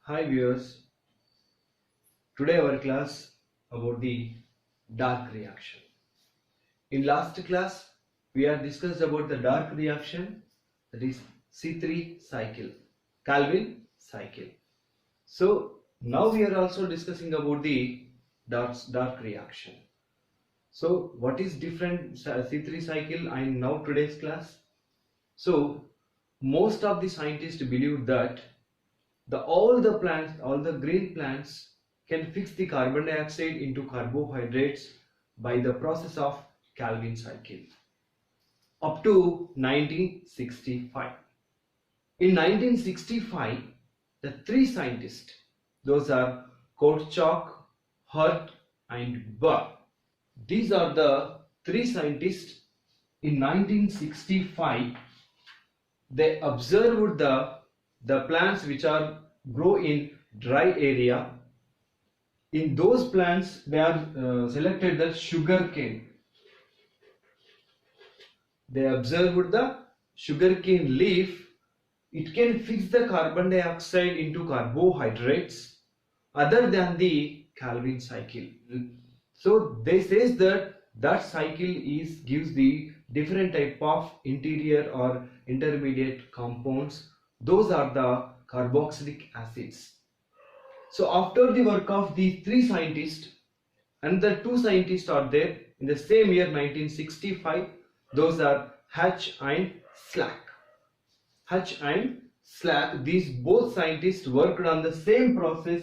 Hi viewers, today our class about the dark reaction. In last class we have discussed about the dark reaction, that is C3 cycle, Calvin cycle. So now we are also discussing about the dark reaction. So what is different C3 cycle and now today's class? So most of the scientists believe that all the green plants can fix the carbon dioxide into carbohydrates by the process of Calvin cycle up to 1965. In 1965, the three scientists, those are Kortchak, Hurt and Burr. These are the three scientists. In 1965, they observed the plants which are grow in dry area. In those plants they are selected the sugar cane. They observed the sugar cane leaf. It can fix the carbon dioxide into carbohydrates other than the Calvin cycle. So they says that cycle gives the different type of interior or intermediate compounds. Those are the carboxylic acids. So after the work of these three scientists, another two scientists are there in the same year 1965. Those are Hatch and Slack. Hatch and Slack, these both scientists worked on the same process.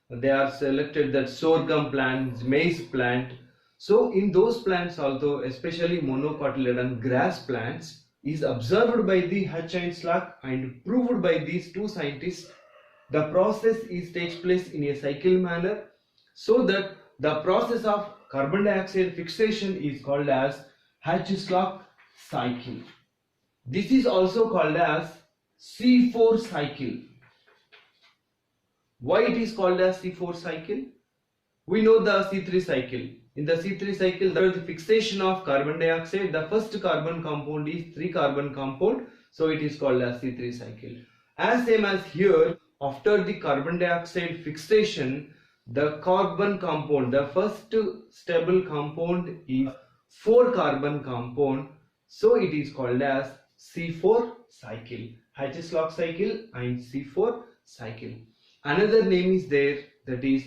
They are selected that sorghum plant, maize plant. So in those plants also, especially monocotyledon grass plants, is observed by the Hatch and Slack and proved by these two scientists. The process takes place in a cycle manner, so that the process of carbon dioxide fixation is called as Hatch-Slack cycle. This is also called as C4 cycle. Why it is called as C4 cycle? We know the C3 cycle. In the C3 cycle, there is the fixation of carbon dioxide. The first carbon compound is 3-carbon compound, so it is called as C3 cycle. As same as here, after the carbon dioxide fixation, the carbon compound, the first stable compound is 4-carbon compound, so it is called as C4 cycle, Hatch-Slack cycle and C4 cycle. Another name is there, that is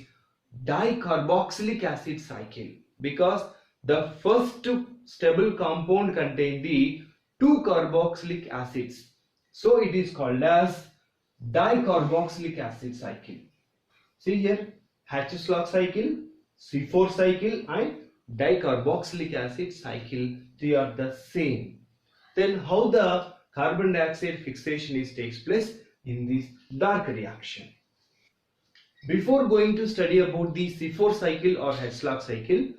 dicarboxylic acid cycle, because the first stable compound contains the 2 carboxylic acids, so it is called as dicarboxylic acid cycle. See here, Hatch-Slack cycle, C4 cycle and dicarboxylic acid cycle, they are the same. Then how the carbon dioxide fixation takes place in this dark reaction? Before going to study about the C4 cycle or Hatch-Slack cycle,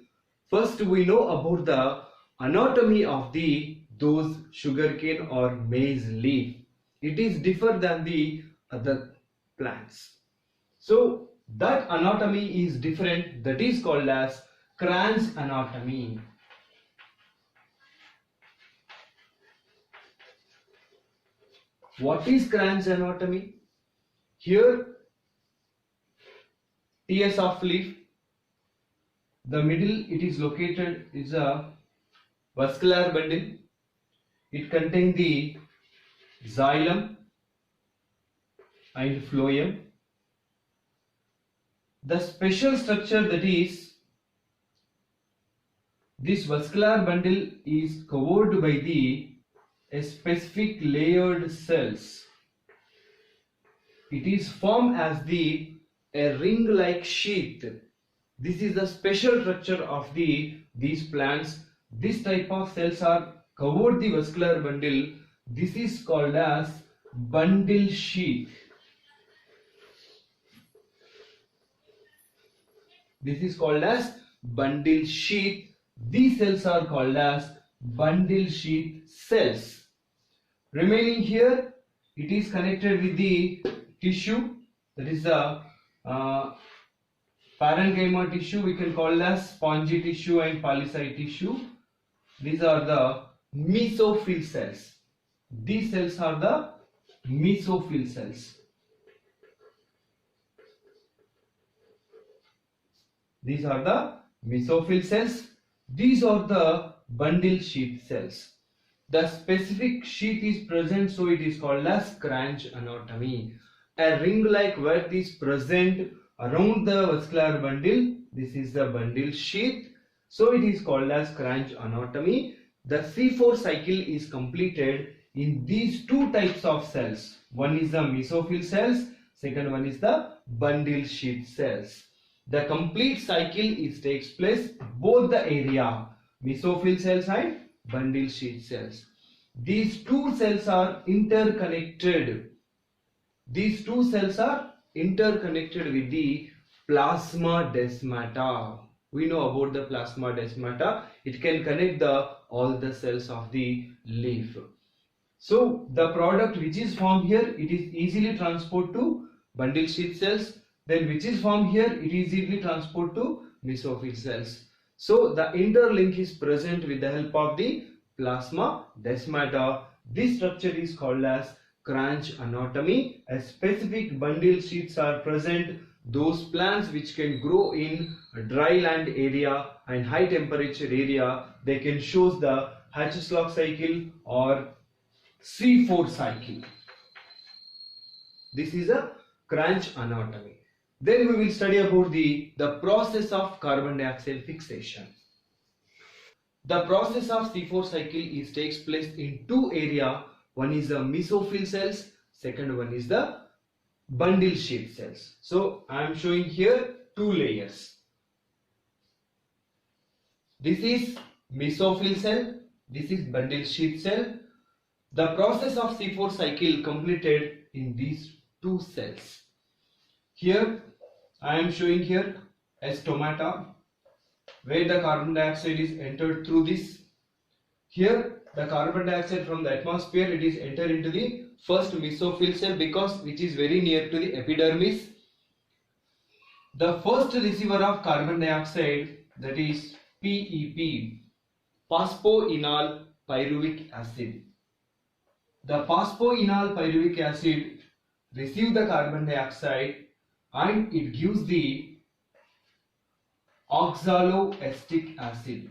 first we know about the anatomy of those sugarcane or maize leaf. It is different than the other plants. So that anatomy is different, that is called as Kranz anatomy. What is Kranz anatomy? Here TS of leaf, the middle it is located is a vascular bundle. It contains the xylem and phloem. The special structure, that is, this vascular bundle is covered by a specific layered cells. It is formed as a ring-like sheath. This is the special structure of these plants. This type of cells are covered the vascular bundle. This is called as bundle sheath. This is called as bundle sheath. These cells are called as bundle sheath cells. Remaining here, it is connected with the tissue, that is the parenchyma tissue. We can call as spongy tissue and polycyte tissue. These are the mesophyll cells. These cells are the mesophyll cells. These are the mesophyll cells. These are the bundle sheath cells. The specific sheath is present, so it is called as cranch anatomy. A ring-like web is present around the vascular bundle. This is the bundle sheath, so it is called as cranch anatomy. The C4 cycle is completed in these two types of cells. One is the mesophyll cells, second one is the bundle sheath cells. The complete cycle takes place both the area mesophyll cells and bundle sheath cells. These two cells are interconnected. These two cells are interconnected with the plasma desmata. We know about the plasma desmata. It can connect all the cells of the leaf. So the product which is formed here, it is easily transported to bundle sheath cells. Then which is formed here, it is easily transported to mesophyll cells. So the interlink is present with the help of the plasma desmata. This structure is called as cranch anatomy. A specific bundle sheaths are present. Those plants which can grow in a dry land area and high temperature area, they can show the Hatch-Lock cycle or C4 cycle. This is a cranch anatomy. Then we will study about the process of carbon dioxide fixation. The process of C4 cycle takes place in two areas. One is the mesophyll cells, second one is the bundle sheath cells. So I am showing here two layers. This is mesophyll cell, this is bundle sheath cell. The process of C4 cycle completed in these two cells. Here I am showing here a stomata where the carbon dioxide is entered through this. Here the carbon dioxide from the atmosphere, it is entered into the first mesophyll cell because which is very near to the epidermis. The first receiver of carbon dioxide, that is PEP, phosphoenol pyruvic acid. The phosphoenol pyruvic acid receives the carbon dioxide and it gives the oxaloacetic acid.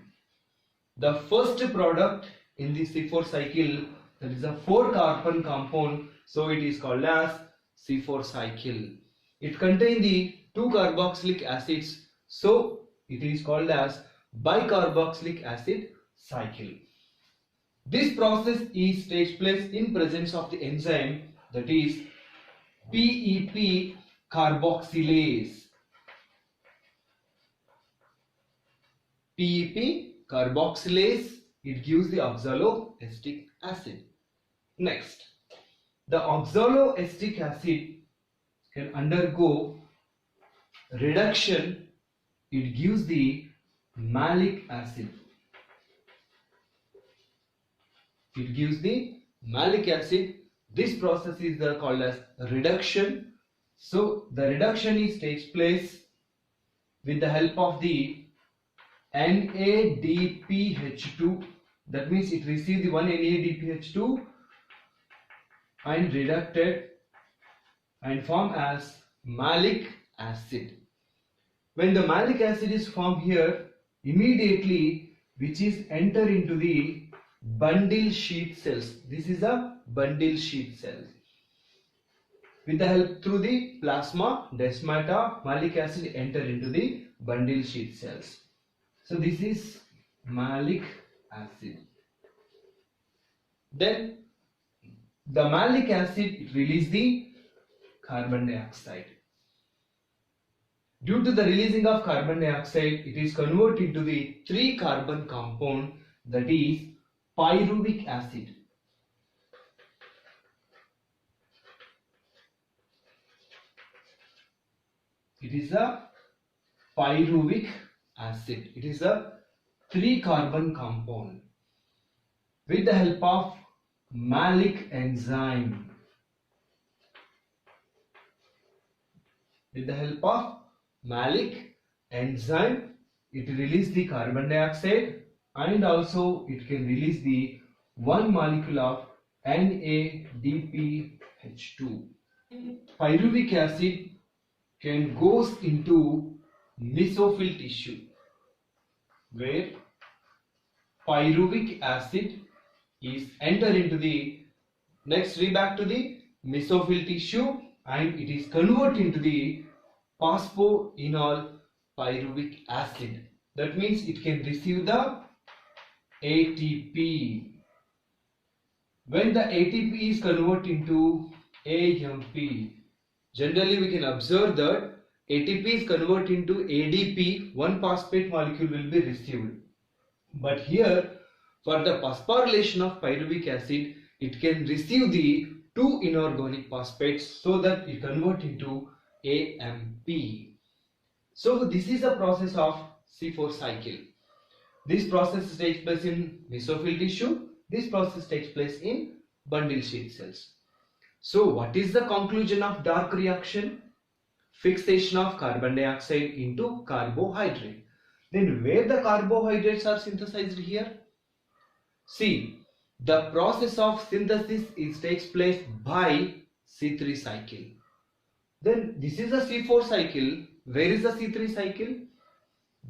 The first product in the C4 cycle, that is a 4-carbon compound, so it is called as C4 cycle. It contains the 2 carboxylic acids, so it is called as bicarboxylic acid cycle. This process takes place in presence of the enzyme, that is PEP carboxylase. PEP carboxylase, it gives the oxaloacetic acid. Next, the oxaloacetic acid can undergo reduction. It gives the malic acid. It gives the malic acid. This process is called as reduction. So the reduction takes place with the help of the NADPH2. That means it receives the one NADPH2 and reducted and form as malic acid. When the malic acid is formed here, immediately which is enter into the bundle sheath cells. This is a bundle sheath cell. With the help through the plasma desmata, malic acid enter into the bundle sheath cells. So this is malic acid. Then the malic acid release the carbon dioxide. Due to the releasing of carbon dioxide, it is converted into the 3-carbon compound, that is pyruvic acid. It is a pyruvic acid. It is a 3-carbon compound with the help of malic enzyme. With the help of malic enzyme, it releases the carbon dioxide and also it can release the one molecule of NADPH2. Pyruvic acid can goes into mesophyll tissue, where pyruvic acid is enter into the next back to the mesophyll tissue, and it is converted into the phosphoenol pyruvic acid. That means it can receive the ATP. When the ATP is converted into AMP, generally we can observe that ATP is converted into ADP, one phosphate molecule will be received. But here, for the phosphorylation of pyruvic acid, it can receive the two inorganic phosphates, so that it convert into AMP. So this is a process of C4 cycle. This process takes place in mesophyll tissue. This process takes place in bundle sheath cells. So what is the conclusion of dark reaction? Fixation of carbon dioxide into carbohydrate. Then where the carbohydrates are synthesized here? See, the process of synthesis takes place by C3 cycle. Then this is a C4 cycle. Where is the C3 cycle?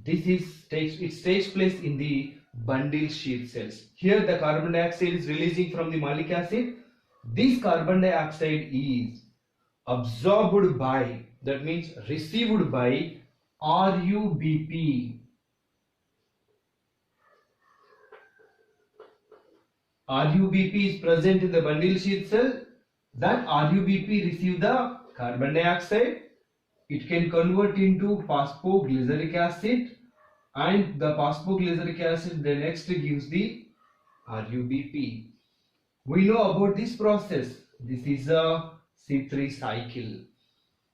It takes place in the bundle sheath cells. Here the carbon dioxide is releasing from the malic acid. This carbon dioxide is absorbed by, that means received by RUBP. RUBP is present in the bundle sheath cell. That RUBP receive the carbon dioxide. It can convert into phosphoglyceric acid, and the phosphoglyceric acid then next gives the RUBP. We know about this process. This is a C3 cycle.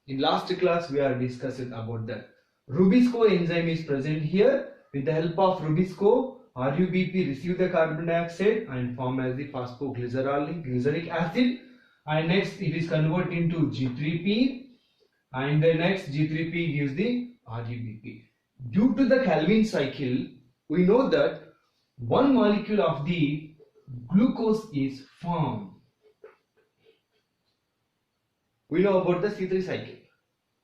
In last class we are discussing about that. Rubisco enzyme is present here. With the help of Rubisco, RUBP receive the carbon dioxide and form as the phosphoglyceric acid, and next it is converted into G3P, and the next G3P gives the RUBP. Due to the Calvin cycle, we know that one molecule of the glucose is formed. We know about the C3 cycle.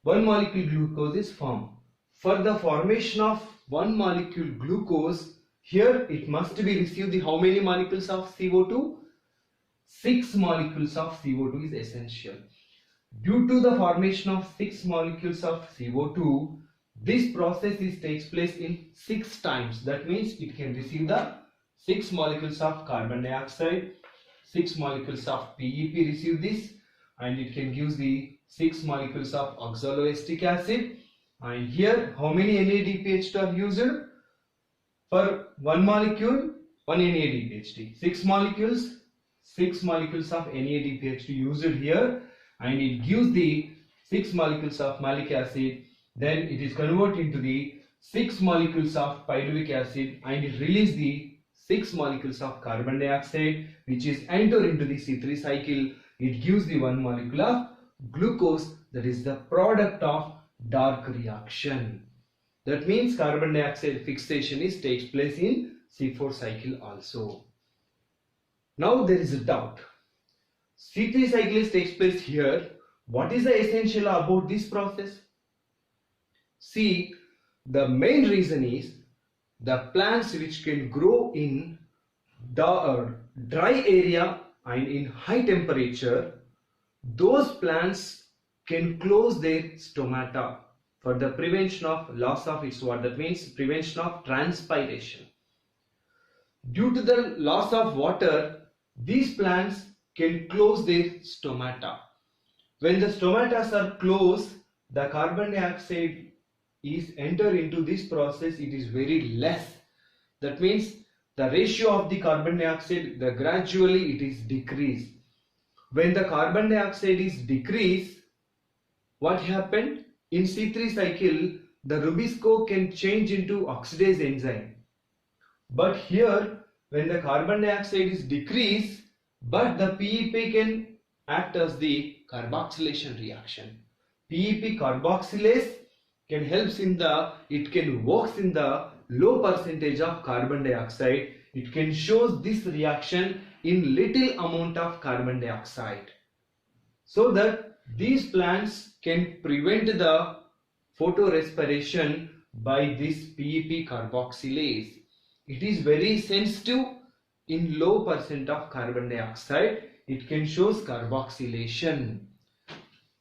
One molecule glucose is formed. For the formation of one molecule glucose, here it must be received the how many molecules of CO2? 6 molecules of CO2 is essential. Due to the formation of 6 molecules of CO2, this process takes place in 6 times. That means it can receive the 6 molecules of carbon dioxide, 6 molecules of PEP receive this, and it can give the 6 molecules of oxaloacetic acid. And here how many NADPH2 are used? For one molecule, one NADPH2. 6 molecules, 6 molecules of NADPH2 used here, and it gives the 6 molecules of malic acid. Then it is converted into the 6 molecules of pyruvic acid, and it releases the 6 molecules of carbon dioxide, which is enter into the C3 cycle. It gives the 1 molecule of glucose, that is the product of dark reaction. That means carbon dioxide fixation takes place in C4 cycle also. Now there is a doubt. C3 cycle takes place here. What is the essential about this process? See, the main reason is the plants which can grow in dry area and in high temperature, those plants can close their stomata for the prevention of loss of its water. That means prevention of transpiration. Due to the loss of water, these plants can close their stomata. When the stomatas are closed, the carbon dioxide is enter into this process, it is very less. That means the ratio of the carbon dioxide, gradually it is decreased. When the carbon dioxide is decreased, what happened? In C3 cycle, the Rubisco can change into oxidase enzyme. But here, when the carbon dioxide is decreased, but the PEP can act as the carboxylation reaction. PEP carboxylase can helps in it can works in the low percentage of carbon dioxide. It can shows this reaction in little amount of carbon dioxide, so that these plants can prevent the photorespiration by this PEP carboxylase. It is very sensitive in low percent of carbon dioxide. It can show carboxylation.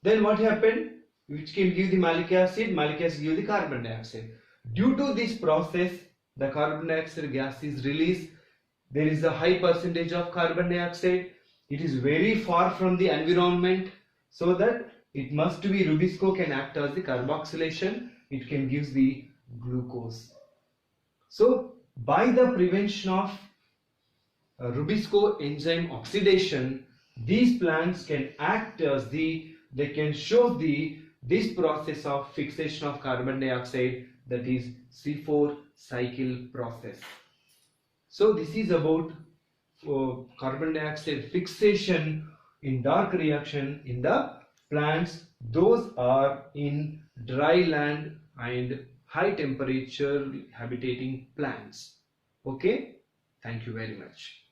Then what happened? Which can give the malic acid give the carbon dioxide. Due to this process, the carbon dioxide gas is released. There is a high percentage of carbon dioxide. It is very far from the environment, so that it must be Rubisco can act as the carboxylation. It can give the glucose. So by the prevention of Rubisco enzyme oxidation, these plants can act as they can show this process of fixation of carbon dioxide, that is C4 cycle process. So this is about carbon dioxide fixation in dark reaction in the plants. Those are in dry land and high temperature habitating plants. Okay, thank you very much.